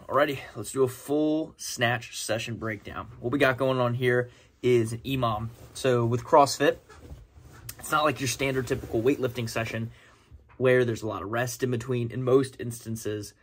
Alrighty, let's do a full snatch session breakdown. What we got going on here is an EMOM. So with CrossFit, it's not like your standard typical weightlifting session where there's a lot of rest in between in most instances.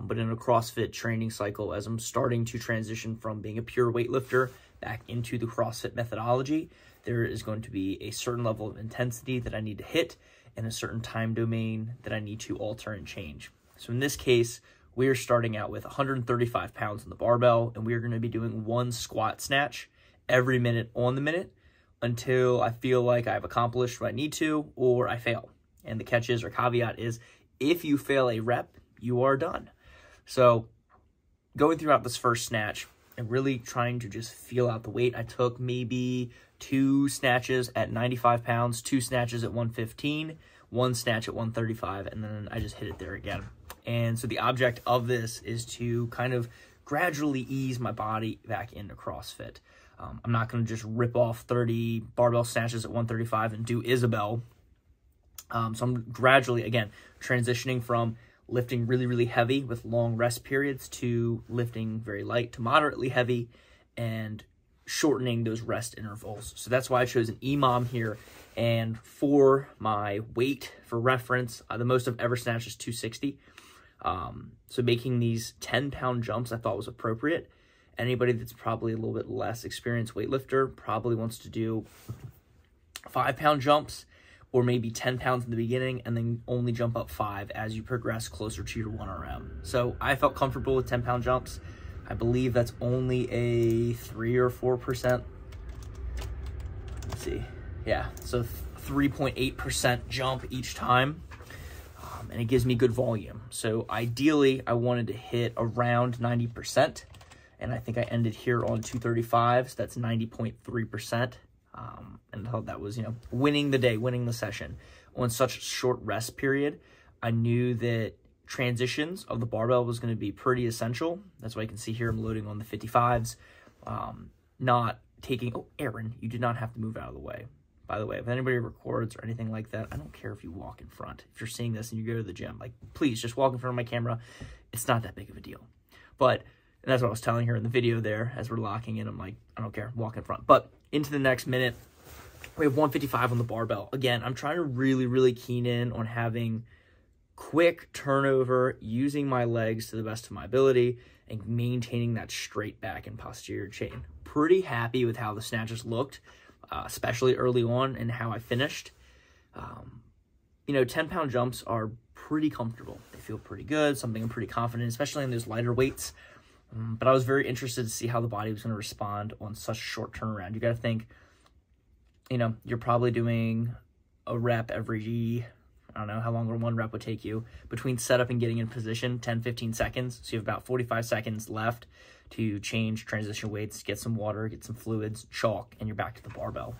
But in a CrossFit training cycle, as I'm starting to transition from being a pure weightlifter back into the CrossFit methodology, there is going to be a certain level of intensity that I need to hit and a certain time domain that I need to alter and change. So in this case, we are starting out with 135 pounds on the barbell, and we are going to be doing one squat snatch every minute on the minute until I feel like I've accomplished what I need to or I fail. And the catch is, or caveat is, if you fail a rep, you are done. So going throughout this first snatch and really trying to just feel out the weight, I took maybe 2 snatches at 95 pounds, 2 snatches at 115, 1 snatch at 135, and then I just hit it there again. And so the object of this is to kind of gradually ease my body back into CrossFit. I'm not going to just rip off 30 barbell snatches at 135 and do Isabel. So I'm gradually, again, transitioning from lifting really, really heavy with long rest periods to lifting very light to moderately heavy and shortening those rest intervals. So that's why I chose an EMOM here. And for my weight, for reference, the most I've ever snatched is 260. So making these 10-pound jumps I thought was appropriate. Anybody that's probably a little bit less experienced weightlifter probably wants to do 5-pound jumps or maybe 10 pounds in the beginning and then only jump up 5 as you progress closer to your 1RM. So I felt comfortable with 10-pound jumps. I believe that's only a 3 or 4%. Let's see. Yeah, so 3.8% jump each time. And it gives me good volume. So ideally, I wanted to hit around 90%. And I think I ended here on 235, so that's 90.3%. And I thought that was, winning the day, winning the session. On such a short rest period, I knew that transitions of the barbell was going to be pretty essential. That's why you can see here I'm loading on the 55s. Not taking, oh, Aaron, you did not have to move out of the way. By the way, if anybody records or anything like that, I don't care if you walk in front. If you're seeing this and you go to the gym, like, please just walk in front of my camera. It's not that big of a deal. But, and that's what I was telling her in the video there as we're locking in. I'm like, I don't care, walk in front. But into the next minute, we have 155 on the barbell. Again, I'm trying to really, really keen in on having quick turnover, using my legs to the best of my ability, and maintaining that straight back and posterior chain. Pretty happy with how the snatches looked. Especially early on and how I finished. 10-pound jumps are pretty comfortable. They feel pretty good, something I'm pretty confident, especially in those lighter weights. But I was very interested to see how the body was going to respond on such a short turnaround. You got to think, you're probably doing a rep every, I don't know how long one rep would take you, between setup and getting in position, 10, 15 seconds. So you have about 45 seconds left to change, transition weights, get some water, get some fluids, chalk, and you're back to the barbell.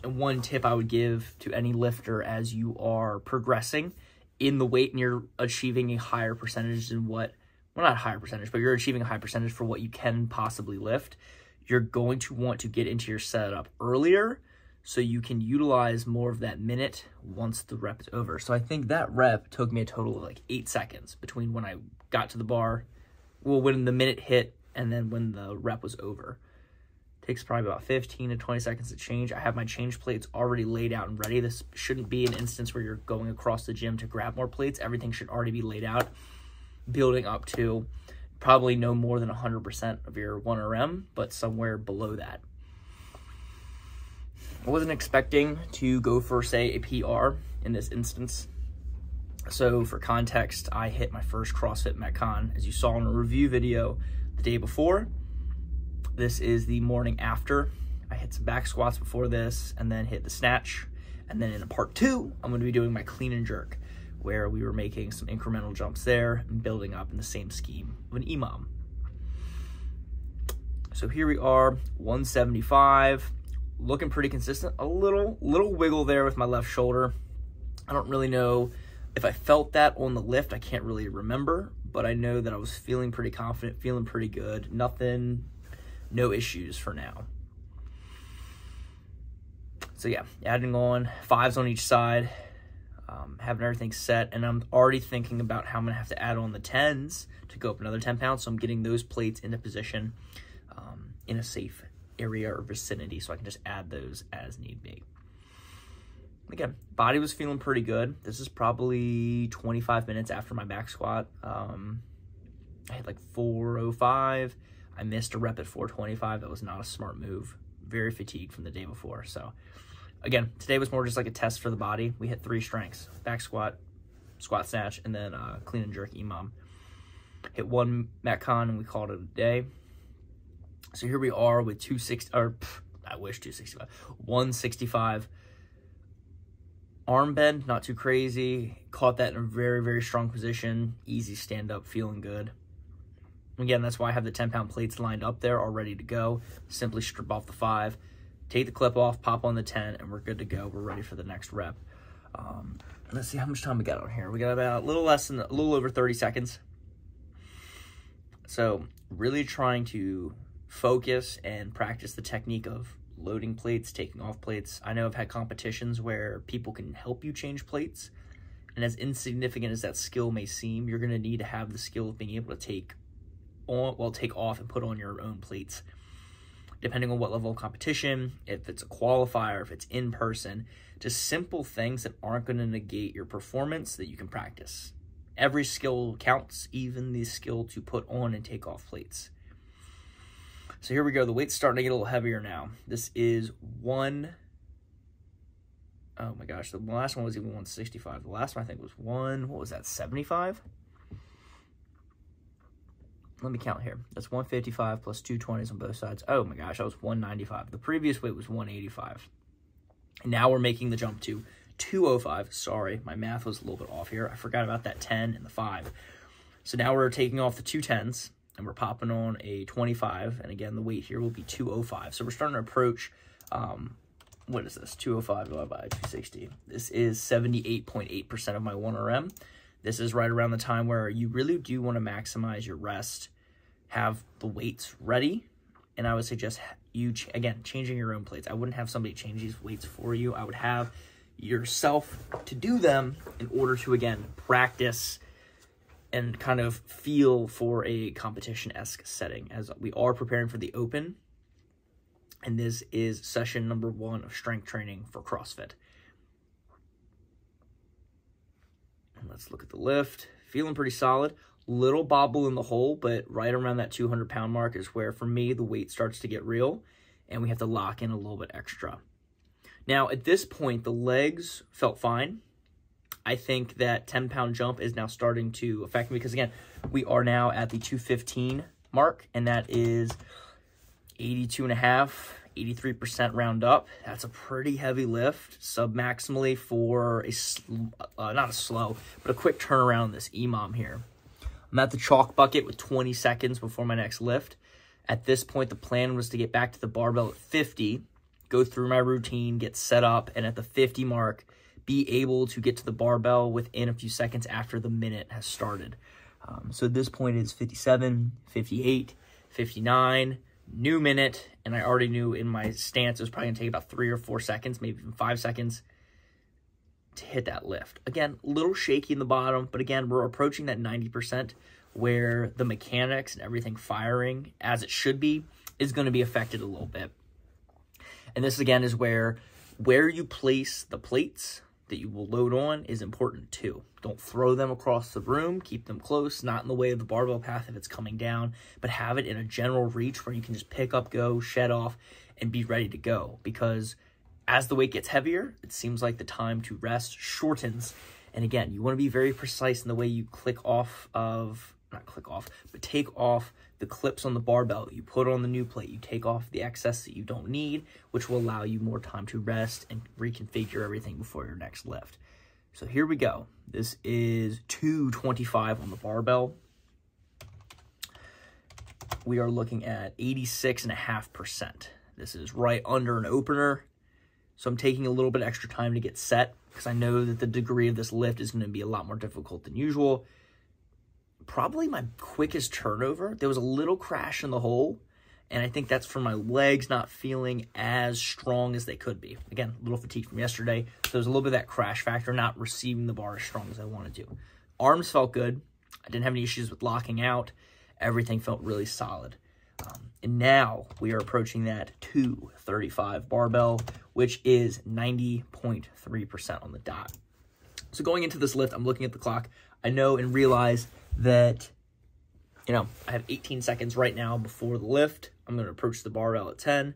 And one tip I would give to any lifter as you are progressing in the weight and you're achieving a higher percentage than what, well, not a higher percentage, but you're achieving a high percentage for what you can possibly lift, you're going to want to get into your setup earlier so you can utilize more of that minute once the rep is over. So I think that rep took me a total of like 8 seconds between when I got to the bar, when the minute hit, and then when the rep was over. Takes probably about 15 to 20 seconds to change. I have my change plates already laid out and ready. This shouldn't be an instance where you're going across the gym to grab more plates. Everything should already be laid out, building up to probably no more than 100% of your 1RM, but somewhere below that. I wasn't expecting to go for, say, a PR in this instance. So for context, I hit my first CrossFit Metcon, as you saw in a review video the day before. This is the morning after. I hit some back squats before this and then hit the snatch. And then in a part 2, I'm going to be doing my clean and jerk, where we were making some incremental jumps there and building up in the same scheme of an EMOM. So here we are, 175, looking pretty consistent. A little wiggle there with my left shoulder. I don't really know if I felt that on the lift. I can't really remember, but I know that I was feeling pretty confident, feeling pretty good. Nothing, no issues for now. So yeah, adding on 5s on each side. having everything set, and I'm already thinking about how I'm going to have to add on the 10s to go up another 10 pounds, so I'm getting those plates into position in a safe area or vicinity so I can just add those as need be. Again, body was feeling pretty good. This is probably 25 minutes after my back squat. I had like 405. I missed a rep at 425. That was not a smart move. Very fatigued from the day before. So again, today was more just like a test for the body. We hit 3 strengths: back squat, squat snatch, and then clean and jerk EMOM. Hit 1 Metcon and we called it a day. So here we are with 165. Arm bend, not too crazy. Caught that in a very, very strong position. Easy stand up, feeling good. Again, that's why I have the 10-pound plates lined up there, all ready to go. Simply strip off the 5, take the clip off, pop on the 10, and we're good to go. We're ready for the next rep. Let's see how much time we got on here. We got about a little over 30 seconds. So really trying to focus and practice the technique of loading plates, taking off plates. I know I've had competitions where people can help you change plates, and as insignificant as that skill may seem, you're going to need to have the skill of being able to take off and put on your own plates. Depending on what level of competition, if it's a qualifier, if it's in person, just simple things that aren't going to negate your performance that you can practice. Every skill counts, even the skill to put on and take off plates. So here we go. The weight's starting to get a little heavier now. This is oh my gosh, the last one was even 165. The last one I think was what was that, 75? Let me count here. That's 155 plus 220s on both sides. Oh my gosh, that was 195. The previous weight was 185. And now we're making the jump to 205. Sorry, my math was a little bit off here. I forgot about that 10 and the 5. So now we're taking off the 2 10s. And we're popping on a 25, and again, the weight here will be 205. So we're starting to approach, what is this, 205 divided by 260. This is 78.8% of my 1RM. This is right around the time where you really do want to maximize your rest, have the weights ready, and I would suggest you, again, changing your own plates. I wouldn't have somebody change these weights for you. I would have yourself to do them in order to, again, practice and kind of feel for a competition-esque setting, as we are preparing for the Open. And this is session number 1 of strength training for CrossFit. And let's look at the lift. Feeling pretty solid. Little bobble in the hole, but right around that 200-pound mark is where, for me, the weight starts to get real, and we have to lock in a little bit extra. Now, at this point, the legs felt fine. I think that 10-pound jump is now starting to affect me because, again, we are now at the 215 mark, and that is 82.5, 83% round up. That's a pretty heavy lift, sub-maximally for not a slow, but a quick turnaround in this EMOM here. I'm at the chalk bucket with 20 seconds before my next lift. At this point, the plan was to get back to the barbell at 50, go through my routine, get set up, and at the 50 mark, be able to get to the barbell within a few seconds after the minute has started. So at this point, it's 57, 58, 59, new minute, and I already knew in my stance it was probably going to take about 3 or 4 seconds, maybe even 5 seconds to hit that lift. Again, a little shaky in the bottom, but again, we're approaching that 90% where the mechanics and everything firing as it should be is going to be affected a little bit. And this, again, is where you place the plates that you will load on is important too. Don't throw them across the room. Keep them close, not in the way of the barbell path if it's coming down, but have it in a general reach where you can just pick up, go, shed off, and be ready to go. Because as the weight gets heavier, it seems like the time to rest shortens. And again, you want to be very precise in the way you take off the clips on the barbell. You put on the new plate, you take off the excess that you don't need, which will allow you more time to rest and reconfigure everything before your next lift. So here we go. This is 225 on the barbell. We are looking at 86.5%. This is right under an opener. So I'm taking a little bit extra time to get set because I know that the degree of this lift is going to be a lot more difficult than usual. Probably my quickest turnover. There was a little crash in the hole, And I think that's from my legs not feeling as strong as they could be. Again, a little fatigue from yesterday. So there's a little bit of that crash factor, not receiving the bar as strong as I wanted to. Arms felt good. I didn't have any issues with locking out. Everything felt really solid. And now we are approaching that 235 barbell, which is 90.3% on the dot. So going into this lift, I'm looking at the clock. I know and realize that, you know, I have 18 seconds right now before the lift. I'm going to approach the barbell at 10.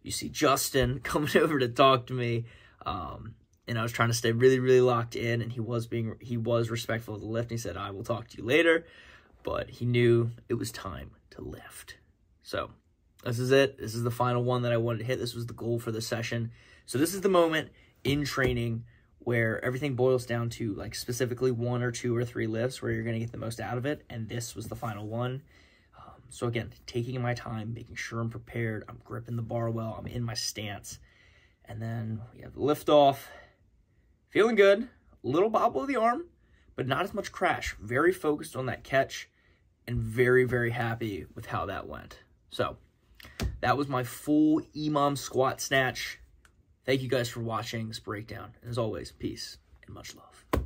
You see Justin coming over to talk to me. And I was trying to stay really, really locked in, and he was respectful of the lift. And he said, I will talk to you later. But he knew it was time to lift. So this is it. This is the final one that I wanted to hit. This was the goal for the session. So this is the moment in training where everything boils down to like specifically 1 or 2 or 3 lifts where you're going to get the most out of it. And this was the final one. So again, taking my time, making sure I'm prepared. I'm gripping the bar well. I'm in my stance. And then we have the lift off. Feeling good. A little bobble of the arm, but not as much crash. Very focused on that catch and very, very happy with how that went. So that was my full EMOM squat snatch. Thank you guys for watching this breakdown. And as always, peace and much love.